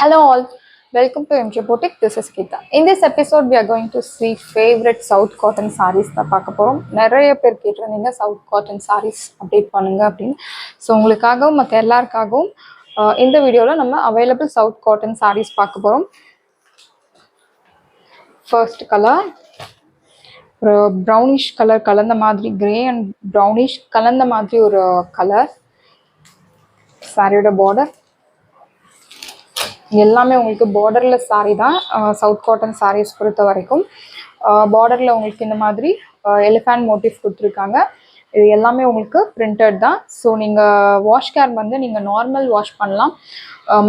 Hello all, welcome to MJ Boutique. This is Geeta. In this episode, we are going to see favorite South cotton sarees தான் பார்க்க போகிறோம். நிறைய பேர் கேட்டிருந்தீங்க South cotton sarees update பண்ணுங்க அப்படின்னு. So உங்களுக்காகவும் மற்ற எல்லாருக்காகவும் இந்த வீடியோவில் நம்ம அவைலபிள் South cotton sarees பார்க்க போகிறோம். ஃபர்ஸ்ட் கலர் ஒரு ப்ரௌனிஷ் கலர் கலந்த மாதிரி, கிரே அண்ட் ப்ரௌனிஷ் கலந்த மாதிரி ஒரு கலர். சாரியோட பார்டர் எல்லாமே உங்களுக்கு பார்டர்லெஸ் சாரீ தான். சவுத் காட்டன் சாரீஸ் பொறுத்த வரைக்கும் பார்டரில் உங்களுக்கு இந்த மாதிரி எலிஃபேண்ட் மோட்டிவ் கொடுத்துருக்காங்க. இது எல்லாமே உங்களுக்கு பிரிண்டட் தான். ஸோ நீங்கள் வாஷ் கேர் வந்து நீங்கள் நார்மல் வாஷ் பண்ணலாம்,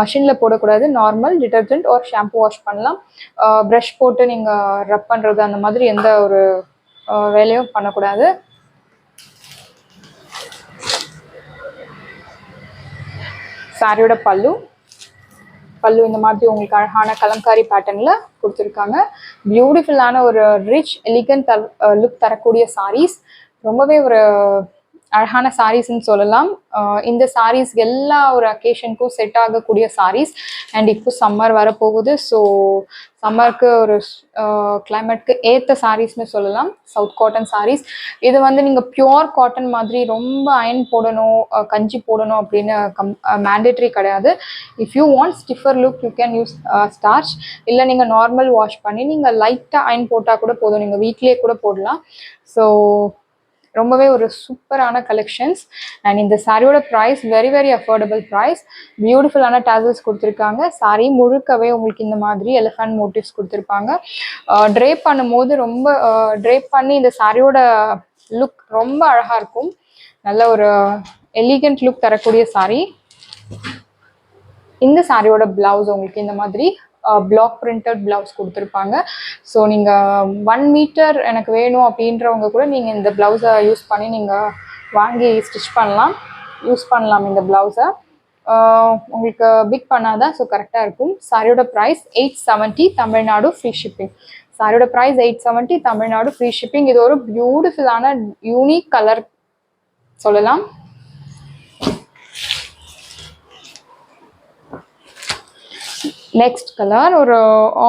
மஷினில் போடக்கூடாது. நார்மல் டிட்டர்ஜென்ட் ஒரு ஷாம்பு வாஷ் பண்ணலாம். ப்ரஷ் போட்டு நீங்கள் ரப் பண்ணுறது அந்த மாதிரி எந்த ஒரு வேலையும் பண்ணக்கூடாது. சாரியோட பல்லு இந்த மாதிரி உங்களுக்கு அழகான கலம்காரி பேட்டர்னில் கொடுத்துருக்காங்க. பியூட்டிஃபுல்லான ஒரு ரிச் எலிகன்ட் லுக் தரக்கூடிய சாரீஸ், ரொம்பவே ஒரு அழகான சாரீஸ்ன்னு சொல்லலாம். இந்த சாரீஸ் எல்லா ஒரு அக்கேஷனுக்கும் செட் ஆகக்கூடிய சாரீஸ். அண்ட் இப்போ சம்மர் வரப்போகுது. ஸோ சம்மருக்கு ஒரு கிளைமேட்க்கு ஏற்ற சாரீஸ்னு சொல்லலாம் சவுத் காட்டன் சாரீஸ். இது வந்து நீங்கள் பியோர் காட்டன் மாதிரி ரொம்ப அயன் போடணும், கஞ்சி போடணும் அப்படின்னு மேண்டேட்ரி கிடையாது. If you want stiffer look you can use starch. இல்லை நீங்கள் நார்மல் வாஷ் பண்ணி நீங்கள் லைட்டாக அயன் போட்டால் கூட போதும், நீங்கள் வீட்லேயே கூட போடலாம். ஸோ ரொம்பவே ஒரு சூப்பரான கலெக்ஷன்ஸ். அண்ட் இந்த சாரியோட ப்ரைஸ் வெரி அஃபோர்டபுள் ப்ரைஸ். பியூட்டிஃபுல்லான டேசல்ஸ் கொடுத்துருக்காங்க. சாரி முழுக்கவே உங்களுக்கு இந்த மாதிரி எலிஃபண்ட் மோட்டிவ்ஸ் கொடுத்துருப்பாங்க. ட்ரேப் பண்ணும்போது ரொம்ப ட்ரேப் பண்ணி இந்த சாரியோட லுக் ரொம்ப அழகாக இருக்கும். நல்ல ஒரு எலிகன்ட் லுக் தரக்கூடிய சாரி. இந்த சாரியோட பிளவுஸ் உங்களுக்கு இந்த மாதிரி பிளாக் பிரிண்டட் பிளவுஸ் கொடுத்துருப்பாங்க. ஸோ நீங்கள் 1 மீட்டர் எனக்கு வேணும் அப்படின்றவங்க கூட நீங்கள் இந்த ப்ளவுஸை யூஸ் பண்ணி நீங்கள் வாங்கி ஸ்டிச் யூஸ் பண்ணலாம் இந்த ப்ளவுஸை. உங்களுக்கு பிக் பண்ணாதான் ஸோ கரெக்டாக இருக்கும். சாரியோட ப்ரைஸ் 870, தமிழ்நாடு ஃப்ரீ ஷிப்பிங். சாரியோட ப்ரைஸ் 870, தமிழ்நாடு ஃப்ரீ ஷிப்பிங். இது ஒரு பியூட்டிஃபுல்லான யூனிக் கலர் சொல்லலாம். நெக்ஸ்ட் கலர் ஒரு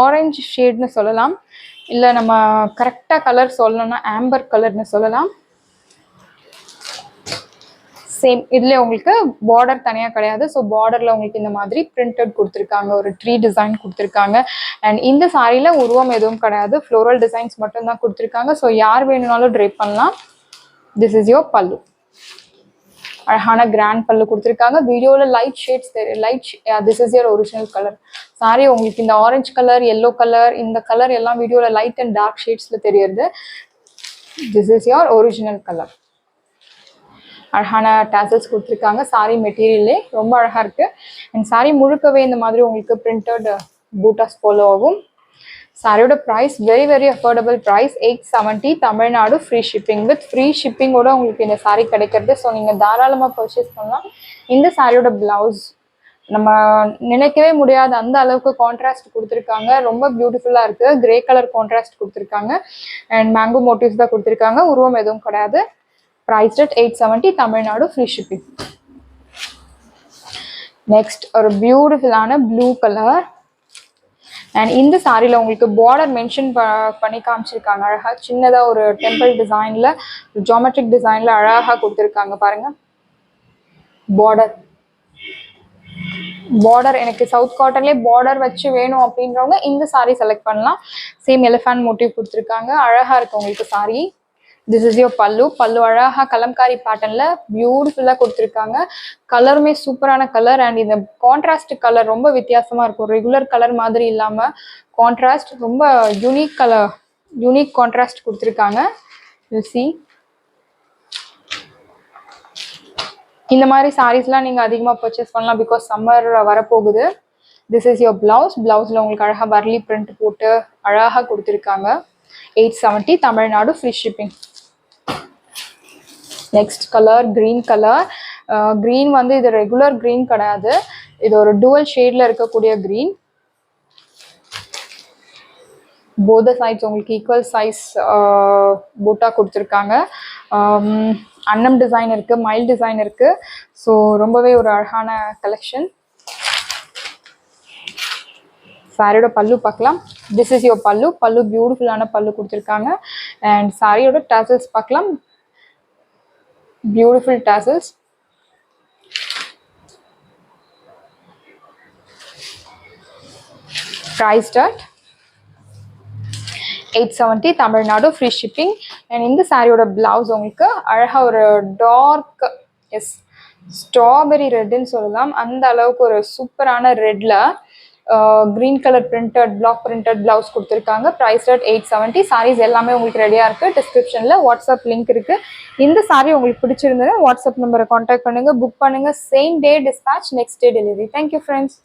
ஆரஞ்சு ஷேட்னு சொல்லலாம், இல்லை நம்ம கரெக்டாக கலர் சொல்லணும்னா ஆம்பர் கலர்னு சொல்லலாம். சேம் இதில் உங்களுக்கு பார்டர் தனியாக கிடையாது. ஸோ பார்டரில் உங்களுக்கு இந்த மாதிரி பிரிண்டட் கொடுத்துருக்காங்க, ஒரு ட்ரீ டிசைன் கொடுத்துருக்காங்க. அண்ட் இந்த சாரியில் உருவம் எதுவும் கிடையாது, ஃப்ளோரல் டிசைன்ஸ் மட்டும்தான் கொடுத்துருக்காங்க. ஸோ யார் வேணும்னாலும் ட்ரேப் பண்ணலாம். திஸ் இஸ் யோர் பல்லு. அழகான கிராண்ட் பல்லு கொடுத்துருக்காங்க. வீடியோவில் லைட் ஷேட்ஸ் தெரியும். This is your original colour. Sorry உங்களுக்கு இந்த ஆரஞ்சு கலர், எல்லோ கலர், இந்த கலர் எல்லாம் வீடியோவில் லைட் அண்ட் டார்க் ஷேட்ஸில் தெரியுது. This is your original colour. அழகான டேசல்ஸ் கொடுத்துருக்காங்க. சாரி மெட்டீரியலே ரொம்ப அழகாக இருக்குது. அண்ட் சாரி முழுக்கவே இந்த மாதிரி உங்களுக்கு பிரிண்டட் பூட்டாஸ் ஃபாலோ ஆகும். சாரியோட price very affordable price 870, Tamil Nadu free shipping. With free ஷிப்பிங்கோட உங்களுக்கு இந்த சாரீ கிடைக்கிறது. ஸோ நீங்கள் தாராளமாக பர்ச்சேஸ் பண்ணலாம். இந்த சாரியோட ப்ளவுஸ் நம்ம நினைக்கவே முடியாத அந்த அளவுக்கு கான்ட்ராஸ்ட் கொடுத்துருக்காங்க. ரொம்ப பியூட்டிஃபுல்லாக இருக்குது. கிரே கலர் கான்ட்ராஸ்ட் கொடுத்துருக்காங்க. அண்ட் மேங்கோ மோட்டிவ்ஸ் தான் கொடுத்துருக்காங்க, உருவம் எதுவும் கிடையாது. Price at 870, Tamil Nadu free shipping. Next ஒரு பியூட்டிஃபுல்லான ப்ளூ கலர். அண்ட் இந்த சாரியில் உங்களுக்கு பார்டர் மென்ஷன் பண்ணி காமிச்சிருக்காங்க. அழகாக சின்னதாக ஒரு டெம்பிள் டிசைனில், ஜியோமெட்ரிக் டிசைனில் அழகாக கொடுத்துருக்காங்க பாருங்கள். பார்டர் எனக்கு சவுத் காட்டன்லேயே பார்டர் வச்சு வேணும் அப்படின்றவங்க இந்த சாரீ செலக்ட் பண்ணலாம். சேம் எலிஃபண்ட் மோட்டிவ் கொடுத்துருக்காங்க. அழகாக இருக்குது உங்களுக்கு சாரீ. திஸ் இஸ் யோர் பல்லு அழகாக கலம்காரி பேட்டர்னில் பியூட்டிஃபுல்லாக கொடுத்துருக்காங்க. கலருமே சூப்பரான கலர். அண்ட் இந்த கான்ட்ராஸ்ட் கலர் ரொம்ப வித்தியாசமாக இருக்கும். ரெகுலர் கலர் மாதிரி இல்லாமல் கான்ட்ராஸ்ட் ரொம்ப யூனிக் கான்ட்ராஸ்ட் கொடுத்துருக்காங்க. சி இந்த மாதிரி சாரீஸ்லாம் நீங்கள் அதிகமாக பர்ச்சேஸ் பண்ணலாம், பிகாஸ் சம்மர் வரப்போகுது. திஸ் இஸ் யோர் பிளவுஸில் உங்களுக்கு அழகாக வர்லி பிரிண்ட் போட்டு அழகாக கொடுத்துருக்காங்க. 870, Tamil Nadu free shipping. Next colour green colour. Green வந்து இது ரெகுலர் கிரீன் கிடையாது, இது ஒரு டூவல் ஷேட்ல இருக்கக்கூடிய கிரீன். போத சைட்ஸ் உங்களுக்கு ஈக்குவல் சைஸ் பூட்டா கொடுத்துருக்காங்க. அன்னம் டிசைன் இருக்குது, மைல் டிசைன் இருக்குது. ஸோ ரொம்பவே ஒரு அழகான கலெக்ஷன். சாரியோட பல்லு பார்க்கலாம். திஸ் இஸ் யோர் பல்லு. பல்லு பியூட்டிஃபுல்லான பல்லு கொடுத்துருக்காங்க. அண்ட் சாரியோட டாசல்ஸ் பார்க்கலாம். Beautiful tassels. priced at 870 Tamil Nadu, free shipping. And இந்த சாரியோட பிளவுஸ் உங்களுக்கு அழகாக ஒரு டார்க் ஸ்ட்ராபெரி ரெட்டுன்னு சொல்லலாம். அந்த அளவுக்கு ஒரு சூப்பரான ரெட்ல green colour printed black printed blouse கொடுத்துருக்காங்க. Price at 870. சாரீஸ் எல்லாமே உங்களுக்கு ரெடியாக இருக்குது. டிஸ்கிரிப்ஷனில் வாட்ஸ்அப் லிங்க் இருக்குது. இந்த சாரி உங்களுக்கு பிடிச்சிருந்ததுன்னா வாட்ஸ்அப் நம்பரை காண்டாக்ட் பண்ணுங்கள், புக் பண்ணுங்கள். Same day dispatch, next day delivery. Thank you friends.